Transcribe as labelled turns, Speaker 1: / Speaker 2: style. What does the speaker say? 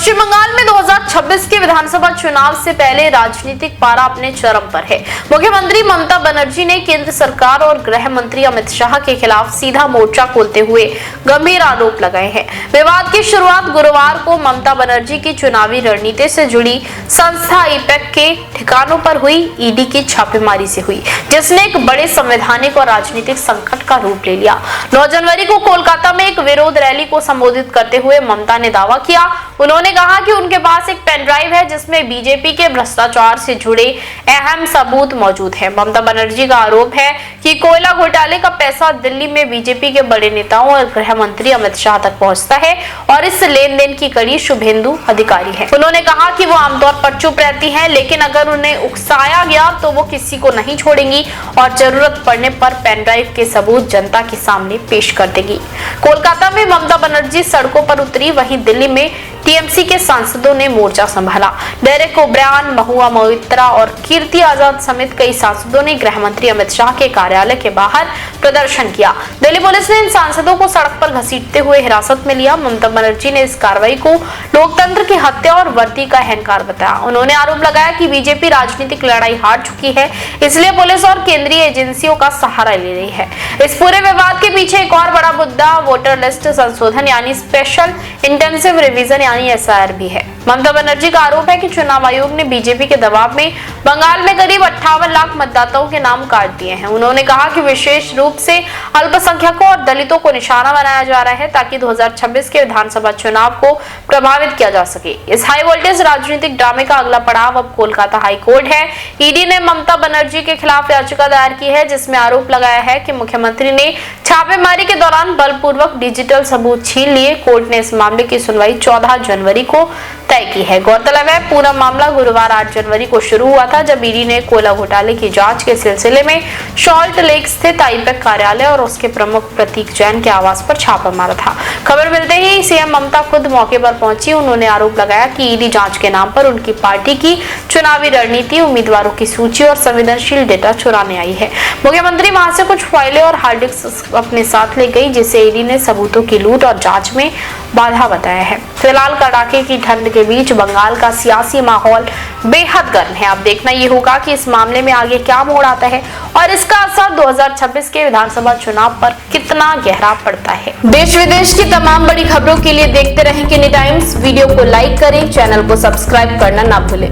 Speaker 1: पश्चिम बंगाल में 2026 के विधानसभा चुनाव से पहले राजनीतिक पारा अपने चरम पर है। मुख्यमंत्री ममता बनर्जी ने केंद्र सरकार और गृह मंत्री अमित शाह के खिलाफ सीधा मोर्चा खोलते हुए गंभीर आरोप लगाए हैं। विवाद की शुरुआत गुरुवार को ममता बनर्जी की चुनावी रणनीति से जुड़ी संस्था ईपैक के ठिकानों पर हुई ईडी की छापेमारी से हुई, जिसने एक बड़े संवैधानिक और राजनीतिक संकट का रूप ले लिया। 9 जनवरी को कोलकाता में एक विरोध रैली को संबोधित करते हुए ममता ने दावा किया। उन्होंने कहा कि उनके पास एक पेन ड्राइव है जिसमें बीजेपी के भ्रष्टाचार से जुड़े अहम सबूत मौजूद हैं। ममता बनर्जी का आरोप है कि कोयला घोटाले का पैसा दिल्ली में बीजेपी के बड़े नेताओं और गृह मंत्री अमित शाह तक पहुंचता है और इस लेन देन की कड़ी शुभेंदु अधिकारी है। उन्होंने कहा कि वो आमतौर पर चुप रहती हैं, लेकिन अगर उन्हें उकसाया गया तो वो किसी को नहीं छोड़ेंगी और जरूरत पड़ने पर पेन ड्राइव के सबूत जनता के सामने पेश कर देगी। कोलकाता में ममता बनर्जी सड़कों पर उतरी, वहीं दिल्ली में टीएमसी के सांसदों ने मोर्चा संभाला। डेरेक ओब्रायन, महुआ मोइत्रा और कीर्ति आजाद समेत कई सांसदों ने गृह मंत्री अमित शाह के कार्यालय के बाहर प्रदर्शन किया। दिल्ली पुलिस ने इन सांसदों को सड़क पर घसीटते हुए हिरासत में लिया। ममता बनर्जी ने इस कार्रवाई को लोकतंत्र की हत्या और वर्दी का अहंकार बताया। उन्होंने आरोप लगाया कि बीजेपी राजनीतिक लड़ाई हार चुकी है, इसलिए पुलिस और केंद्रीय एजेंसियों का सहारा ले रही है। इस पूरे विवाद के पीछे एक और बड़ा मुद्दा वोटर लिस्ट संशोधन यानी स्पेशल इंटेंसिव रिवीजन SIR भी है। ममता बनर्जी का आरोप है कि चुनाव आयोग ने बीजेपी के दबाव में बंगाल में करीब 58 लाख मतदाताओं के नाम काट दिए हैं। उन्होंने कहा कि विशेष रूप से अल्पसंख्यकों और दलितों को निशाना बनाया जा रहा है ताकि 2026 के विधानसभा चुनाव को प्रभावित किया जा सके। इस हाई वोल्टेज राजनीतिक ड्रामे का अगला पड़ाव अब कोलकाता हाई कोर्ट है। ईडी ने ममता बनर्जी के खिलाफ याचिका दायर की है, जिसमें आरोप लगाया है कि मुख्यमंत्री ने छापेमारी के दौरान बलपूर्वक डिजिटल सबूत छीन लिए। कोर्ट ने इस मामले की सुनवाई 14 जनवरी को तय की है। गौरतलब है, पूरा मामला गुरुवार 8 जनवरी को शुरू हुआ था, जब ईडी ने कोयला घोटाले की जांच के सिलसिले में सॉल्ट लेक स्थित ईपैक कार्यालय और उसके प्रमुख प्रतीक जैन के आवास पर छापा मारा था। खबर मिलते ही सीएम ममता खुद मौके पर पहुंची। उन्होंने आरोप लगाया कि ईडी जांच के नाम पर उनकी पार्टी की चुनावी रणनीति, उम्मीदवारों की सूची और संवेदनशील डेटा चुराने आई है। मुख्यमंत्री वहां से कुछ फाइलें और हार्ड डिस्क अपने साथ ले गई, जिसे ईडी ने सबूतों की लूट और जांच में बाधा बताया है। फिलहाल कड़ाके की ठंड के बीच बंगाल का सियासी माहौल बेहद गर्म है। अब देखना ये होगा कि इस मामले में आगे क्या मोड़ आता है और इसका असर 2026 के विधानसभा चुनाव पर कितना गहरा पड़ता है। देश विदेश की तमाम बड़ी खबरों के लिए देखते रहें किनी टाइम्स। वीडियो को लाइक करें, चैनल को सब्सक्राइब करना ना भूलें।